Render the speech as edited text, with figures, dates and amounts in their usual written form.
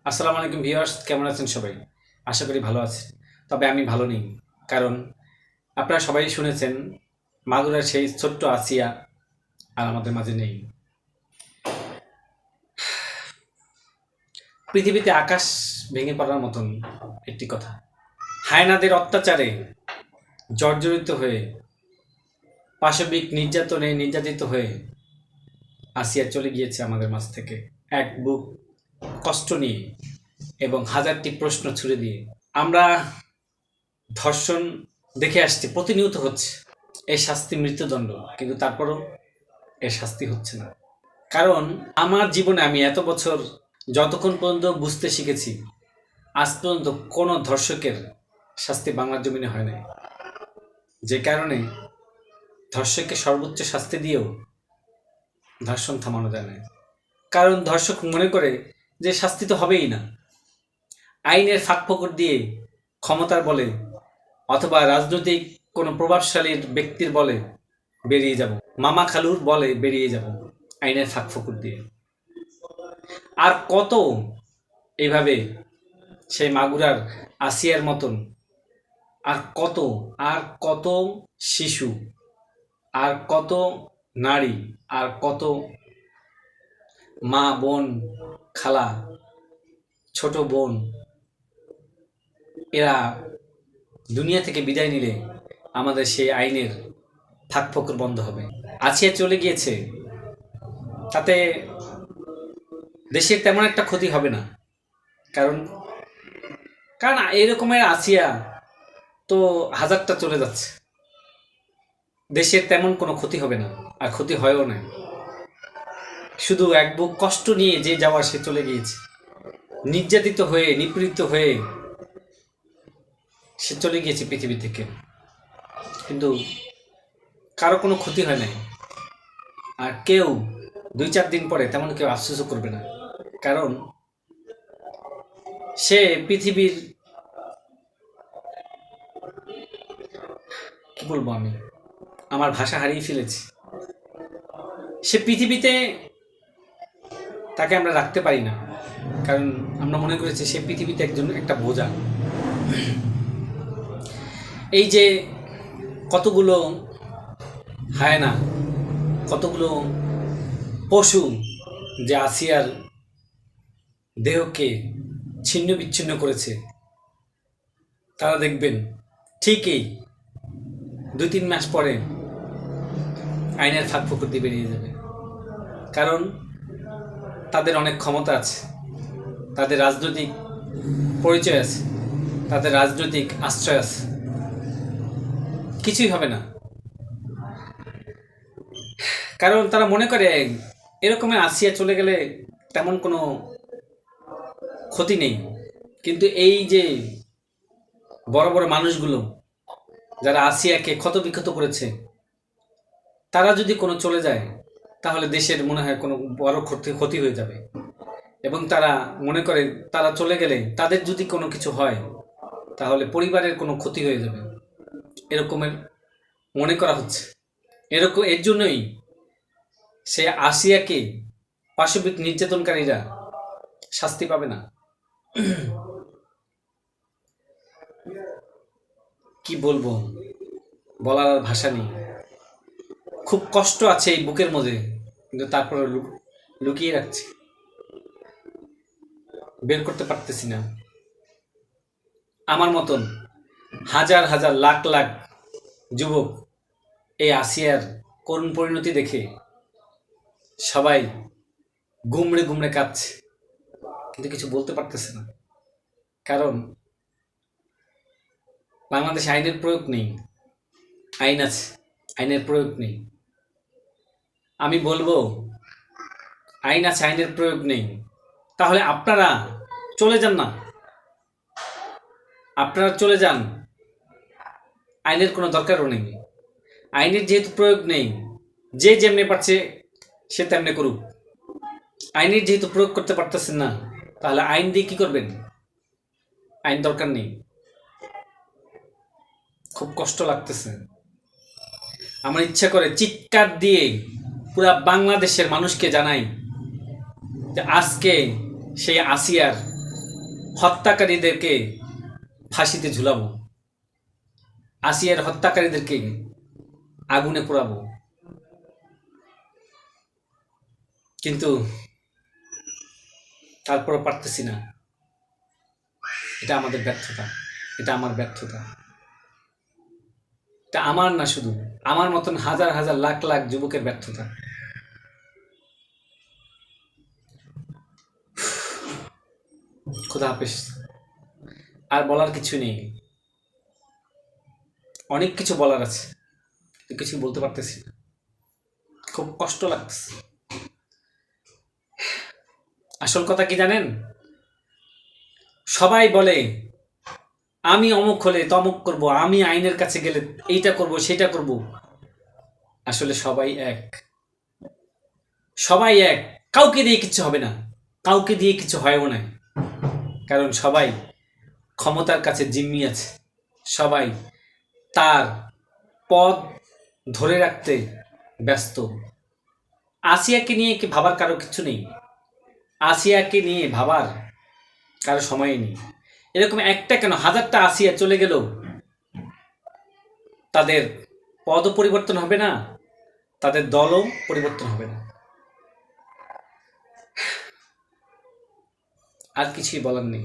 আসসালামু আলাইকুম ভিউয়ার্স, কেমন আছেন সবাই? আশা করি ভালো আছেন। তবে আমি ভালো নেই। কারণ আপনারা সবাই শুনেছেন মাগুরার সেই ছোট্ট আসিয়া আর আমাদের মাঝে নেই। পৃথিবীতে আকাশ ভেঙে পড়ার মতন একটি কথা। হায়নাদের অত্যাচারে জর্জরিত হয়ে, পাশবিক নির্যাতনে নির্যাতিত হয়ে আসিয়া চলে গিয়েছে আমাদের মাঝ থেকে। এক বুক কষ্ট নিয়ে এবং হাজারটি প্রশ্ন ছুড়ে দিয়ে। আমরা ধর্ষণ দেখে আসছি, প্রতিনিয়ত হচ্ছে। এই শাস্তি মৃত্যুদণ্ড, কিন্তু তারপরও এর শাস্তি হচ্ছে না। কারণ আমার জীবনে আমি এত বছর যতক্ষণ পর্যন্ত বুঝতে শিখেছি, আজ পর্যন্ত কোনো ধর্ষকের শাস্তি বাংলার জমিনে হয় নাই। যে কারণে ধর্ষককে সর্বোচ্চ শাস্তি দিয়েও ধর্ষণ থামানো যায় না। কারণ ধর্ষক মনে করে যে শাস্তি তো হবেই না, আইনের ফাঁকফোকর দিয়ে, ক্ষমতার বলে অথবা রাজনৈতিক কোনো প্রভাবশালীর ব্যক্তির বলে বেরিয়ে যাব, মামা খালুর বলে বেরিয়ে যাব আইনের ফাঁকফোকর দিয়ে। আর কত এইভাবে সেই মাগুরার আসিয়ার মতন আর কত শিশু, আর কত নারী, আর কত মা বোন, খালা, ছোট বোন, এরা দুনিয়া থেকে বিদায় নিলে আমাদের সেই আইনের ফাঁকফোকর বন্ধ হবে। আসিয়া চলে গিয়েছে, তাতে দেশের তেমন একটা ক্ষতি হবে না। কারণ কারণ এরকমের আসিয়া তো হাজারটা চলে যাচ্ছে, দেশের তেমন কোনো ক্ষতি হবে না, আর ক্ষতি হয়ও না। শুধু এক বুক কষ্ট নিয়ে যে যাওয়ার সে চলে গিয়েছে, নির্যাতিত হয়ে, নিপীড়িত হয়ে সে চলে গিয়েছে পৃথিবী থেকে, কিন্তু কারো কোনো ক্ষতি হয় নাই। আর কেউ 2-4 দিন পরে তেমন কেউ আফসোসও করবে না। কারণ সে পৃথিবীর, কি বলবো, আমি আমার ভাষা হারিয়ে ফেলেছি। সে পৃথিবীতে, তাকে আমরা রাখতে পারি না, কারণ আমরা মনে করেছি সে পৃথিবীতে একটা বোঝা। এই যে কতগুলো হায়না, কতগুলো পশু যে আসিয়ার দেহকে ছিন্ন বিচ্ছিন্ন করেছে, তারা দেখবেন ঠিকই 2-3 মাস পরে আইনের ফাঁকফোকর দিয়ে বেরিয়ে যাবে। কারণ তাদের অনেক ক্ষমতা আছে, তাদের রাজনৈতিক পরিচয় আছে, তাদের রাজনৈতিক আশ্রয় আছে, কিছুই হবে না। কারণ তারা মনে করে এরকমের আসিয়া চলে গেলে তেমন কোনো ক্ষতি নেই। কিন্তু এই যে বড় বড় মানুষগুলো যারা আসিয়াকে ক্ষতবিক্ষত করেছে, তারা যদি কোনো চলে যায়, তাহলে দেশের মনে হয় কোনো বড় ক্ষতি হয়ে যাবে। এবং তারা মনে করে তারা চলে গেলে তাদের যদি কোনো কিছু হয়, তাহলে পরিবারের কোনো ক্ষতি হয়ে যাবে, এরকমের মনে করা হচ্ছে। এর জন্যই সে আসিয়াকে পাশবিক নির্যাতনকারীরা শাস্তি পাবে না। কি বলবো, বলার আর ভাষা নেই। খুব কষ্ট আছে এই বুকের মধ্যে, কিন্তু তারপরে লুকিয়ে রাখছি, বের করতে পারতেছি না। আমার মতন হাজার হাজার লাখ লাখ যুবক এই আসিয়ার করুণ পরিণতি দেখে সবাই গুমড়ে গুমড়ে কাঁদছে, কিন্তু কিছু বলতে পারতেছে না। কারণ বাংলাদেশে আইনের প্রয়োগ নেই। আইন আছে, আইনের প্রয়োগ নেই। আমি বলবো আইন আছে, আইনের প্রয়োগ নেই। তাহলে আপনারা চলে যান না, আপনারা চলে যান, আইনের কোনো দরকারও নেই। আইনের যেহেতু প্রয়োগ নেই, যে যেমনি পারছে সে তেমনি করুক। আইনের যেহেতু প্রয়োগ করতে পারতেছেন না, তাহলে আইন দিয়ে কি করবেন? আইন দরকার নেই। খুব কষ্ট লাগতেছে, আমার ইচ্ছা করে চিৎকার দিয়ে পুরা বাংলাদেশের মানুষকে জানাই যে আজকে সেই আসিয়ার হত্যাকারীদেরকে ফাঁসিতে ঝুলাবো, আসিয়ার হত্যাকারীদেরকে আগুনে পোড়াবো। কিন্তু তারপরও পারতেছি না। এটা আমাদের ব্যর্থতা, এটা আমার ব্যর্থতা। এটা আমার না, শুধু আমার মতন হাজার হাজার লাখ লাখ যুবকের ব্যর্থতা। খোদা হাফেজ। আর বলার কিছু নেই, অনেক কিছু বলার আছে, কিছু বলতে পারতেছি না, খুব কষ্ট লাগছে। আসল কথা কি জানেন, সবাই বলে আমি অমুক হলে তমুক করব, আমি আইনের কাছে গেলে এইটা করব সেটা করব। আসলে সবাই এক, সবাই এক। কাউকে দিয়ে কিছু হবে না, কাউকে দিয়ে কিছু হয়ও না। কারণ সবাই ক্ষমতার কাছে জিম্মি আছে, সবাই তার পদ ধরে রাখতে ব্যস্ত। আসিয়াকে নিয়ে কি ভাবার কারো কিছু নেই, আসিয়াকে নিয়ে ভাবার কারো সময় নেই। এরকম একটা কেন, হাজারটা আসিয়া চলে গেল, তাদের পদও পরিবর্তন হবে না, তাদের দলও পরিবর্তন হবে না। আর কিছুই বলার নেই।